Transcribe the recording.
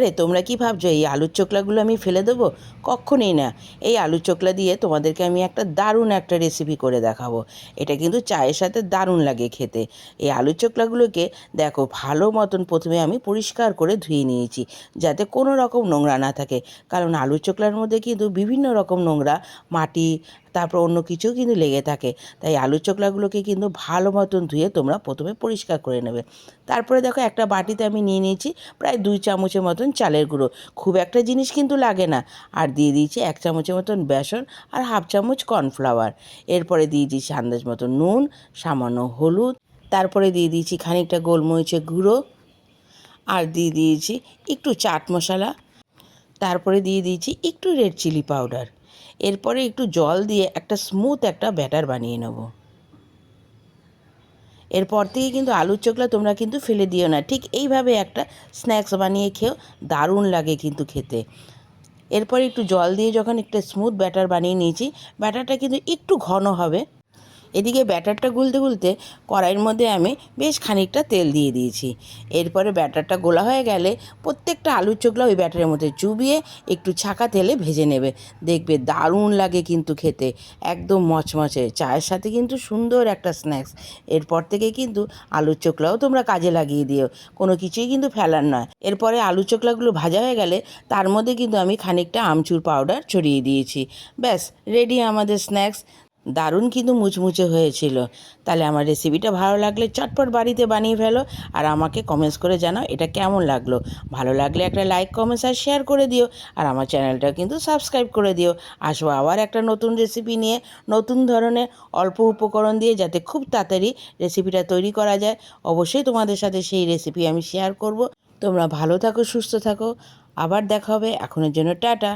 আরে তোমরা কি ভাবছো এই আলুর চোকলাগুলো আমি ফেলে দেবো? কক্ষণই না। এই আলুর চোকলা দিয়ে তোমাদেরকে আমি একটা দারুণ একটা রেসিপি করে দেখাবো। এটা কিন্তু চায়ের সাথে দারুণ লাগে খেতে। এই আলুর চোকলাগুলোকে দেখো ভালো মতন প্রথমে আমি পরিষ্কার করে ধুয়ে নিয়েছি, যাতে কোনো রকম নোংরা না থাকে। কারণ আলুর চোকলার মধ্যে কিন্তু বিভিন্ন রকম নোংরা, মাটি, তারপর অন্য কিছুও কিন্তু লেগে থাকে। তাই আলুর চোকলাগুলোকে কিন্তু ভালো মতন ধুয়ে তোমরা প্রথমে পরিষ্কার করে নেবে। তারপরে দেখো একটা বাটিতে আমি নিয়ে নিয়েছি প্রায় 2 চামচের মতন চালের গুঁড়ো। খুব একটা জিনিস কিন্তু লাগে না। আর দিয়ে দিয়েছি 1 চামচের মতন বেসন আর 1/2 চামচ কর্নফ্লাওয়ার। এরপরে দিয়ে দিয়েছি আন্দাজ মতো নুন, সামান্য হলুদ, তারপরে দিয়ে দিয়েছি খানিকটা গোলমরিচের গুঁড়ো, আর দিয়ে দিয়েছি একটু চাট মশলা, তারপরে দিয়ে দিয়েছি একটু রেড চিলি পাউডার। এরপরে একটু জল দিয়ে একটা স্মুথ একটা ব্যাটার বানিয়ে নেব। এরপর থেকে কিন্তু আলুর চোকলা তোমরা কিন্তু ফেলে দিও না, ঠিক এইভাবে একটা স্ন্যাক্স বানিয়ে খেও, দারুণ লাগে কিন্তু খেতে। এরপরে একটু জল দিয়ে যখন একটা স্মুথ ব্যাটার বানিয়ে নিয়েছি, ব্যাটারটা কিন্তু একটু ঘন হবে। এদিকে ব্যাটারটা গুলতে গুলতে কড়াইয়ের মধ্যে আমি বেশ খানিকটা তেল দিয়ে দিয়েছি। এরপরে ব্যাটারটা গোলা হয়ে গেলে প্রত্যেকটা আলুর চোকলা ওই ব্যাটারের মধ্যে চুবিয়ে একটু ছাঁকা তেলে ভেজে নেবে। দেখবে দারুণ লাগে কিন্তু খেতে, একদম মচমচে, চায়ের সাথে কিন্তু সুন্দর একটা স্ন্যাক্স। এরপর থেকে কিন্তু আলুর চোকলাও তোমরা কাজে লাগিয়ে দিও, কোনো কিছুই কিন্তু ফেলার নয়। এরপরে আলুর চোকলাগুলো ভাজা হয়ে গেলে তার মধ্যে কিন্তু আমি খানিকটা আমচুর পাউডার ছড়িয়ে দিয়েছি। ব্যাস রেডি আমাদের স্ন্যাক্স। দারুণ কিন্তু মুচমুচে হয়েছিল। তাহলে আমার রেসিপিটা ভালো লাগলে চটপট বাড়িতে বানিয়ে ফেলো, আর আমাকে কমেন্টস করে জানাও এটা কেমন লাগলো। ভালো লাগলে একটা লাইক, কমেন্টস আর শেয়ার করে দিও। আর আমার চ্যানেলটা কিন্তু সাবস্ক্রাইব করে দিও। আসবো আবার একটা নতুন রেসিপি নিয়ে, নতুন ধরনের অল্প উপকরণ দিয়ে, যাতে খুব তাড়াতাড়ি রেসিপিটা তৈরি করা যায়। অবশ্যই তোমাদের সাথে সেই রেসিপি আমি শেয়ার করব। তোমরা ভালো থাকো, সুস্থ থাকো, আবার দেখা হবে। এখনের জন্য টাটা।